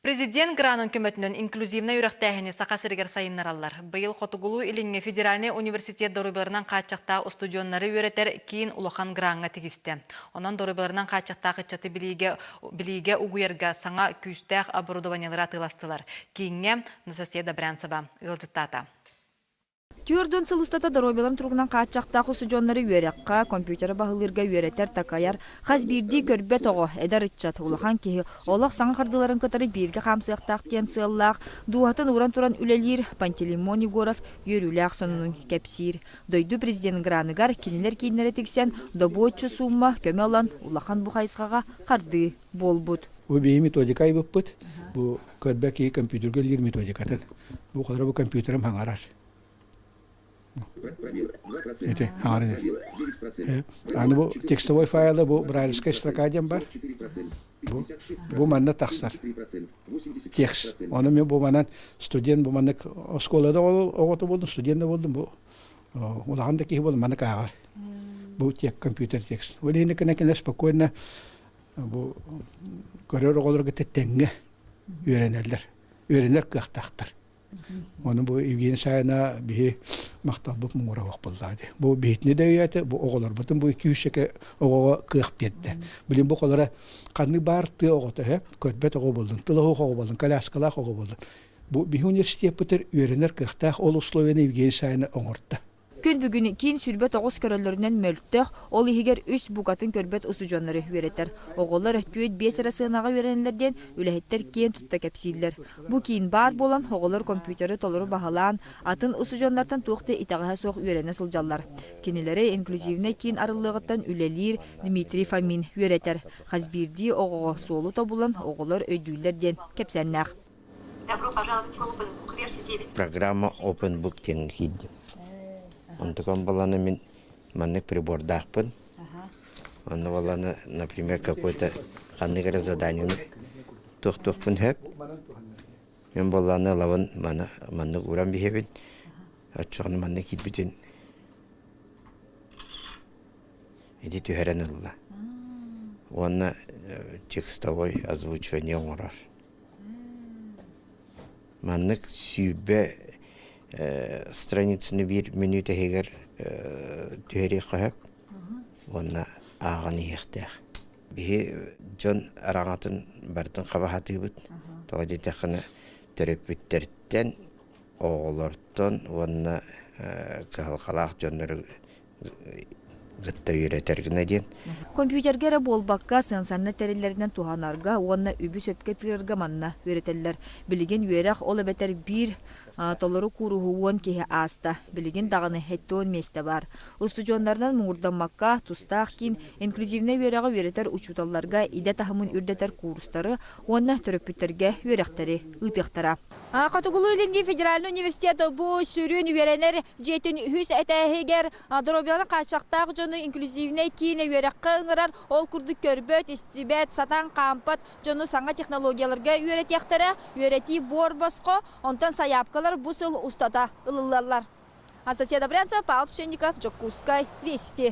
Президент гранын көмөтүнөн инклюзивна үрәктәһини сақасыргар сайыннараллар. Быйыл Хотугулу илинге Федеральный университет дорубарынан качакта студионнары үйрәтер кийин улахан гранга тигисте. Онан дорубарынан качакта кычаты билиге угуярга саңа күстәх оборудованиялары атыластылар. Кийинге Насоседа Брянцева ылжыттата. Тюрдон сылустата доробелам тургунан каачакта хусуджоннары үйерекка, компьютері бағылырга үйеретер такаяр, хаз бирди көрбе тоғы эдар итчат улахан кеhi олақ саңа қардыларын кытары бирге қамсықтақ тен сыллақ, дуатын уран туран үлелер Пантелеймон Егоров үйеруләқ сонының кәпсир. Дойду президент граныгар кенелер кейінері тексен добуотчу сумма көме олан улахан бұқайсқаға қарды болбуд. Бу бей методика айбыппыт, бу көрбәки компьютерге лир методикатын. Бу қадыр бу компьютерім хаңарар. Это аны бу текстовой файлы бу брайльская строка дем бар. Бу манна тахсар. Текст. Оны мен бу манан студент бу манна школада оготу болдум, студент болдум бу. Улаганда ки болдум манна кагар. Бу тек компьютер текст. Олени кенекен спокойно бу көрөр оголорго тетенге үйренерлер. Үйренер кыктактар. Оны бу Евгений Сайына бии мактабып муңуравак болду. Бу бейтине дөйөтө, бу оголор бутун бу 200 ого кык кетти. Билим бу колора каны барты огото хеп, көтбөт ого болдун, тылы ого болдун, коляскалак ого болдун. Бу бии университет бутер үйренер кыктак ол условияны Евгений Сайына оңортты. Күн бүгүн кийин сүрбет оғыз көрөлөрүнөн мөлттөк, ол ихигер үс бугатын көрбет усужоннары үйретер. Оголар өттүөт 5 арасынага үйренелерден үлэхеттер кийин тутта кепсийлер. Бу кийин бар болан оголор компьютері толору бахалаан, атын усужоннартан туукты итагаха соқ үйрене сылжаллар. Кенелери инклюзивне кийин арылыгыттан үлелир Дмитрий Фомин үйретер. Хазбирди оғоға солу тобулан оголор өйдүйлерден кепсеннақ. Добро пожаловать в Слободу, версия 9. Программа Open Book теңгейді. Онтукан баланы мен маннык прибордақпын. Онны баланы, например, какой-то қанныгара заданияны тоқтықпын хэп. Мен баланы лавын маннык уран бихебін. Атшағыны маннык кетбітін. Эди түйәрен ұлла. Онны текстовой озвучивание оңырар. Маннык сүйбе страницаны 1 минут егер түйері қойып, оны ағын еқтіғ. Бі жон араңатын бардың қабахаты бұд. Тоғады тәқіні түріп бүттерттен, оғылырттан, оны қағылқалақ жонлары гытта үйретергіне ден. Компьютергері болбаққа сенсарны тәрелерінен туғанарға, оны үбі сөпке тірерге манна үйретелер. Білеген үйерақ олы бәтер бір толору куруһуон киһи аста, билигин дагыны хеттон месте бар. Устужоннардан муңурданмакка тустаах кин инклюзивне үйерәгә үйретер учуталларга иде тахымын үрдетер курстары, онна төрөпүттерге үйрәктәре ытыктара. Катыгулу илинди Федеральный университет бу сүрүн үйрәнер жетин хүс әтәһегер дробяны качактагы жону инклюзивне кин үйрәккә ыңгырар, ол курдук көрбөт, истибет, сатан кампат жону саңа технологияларга үйрәтәктәре, үйрәти борбаско, онтан саяпка bu сыл устата ылыларлар. Насоседа Брянцева, Павел Пшенников, Джокускай, Вести.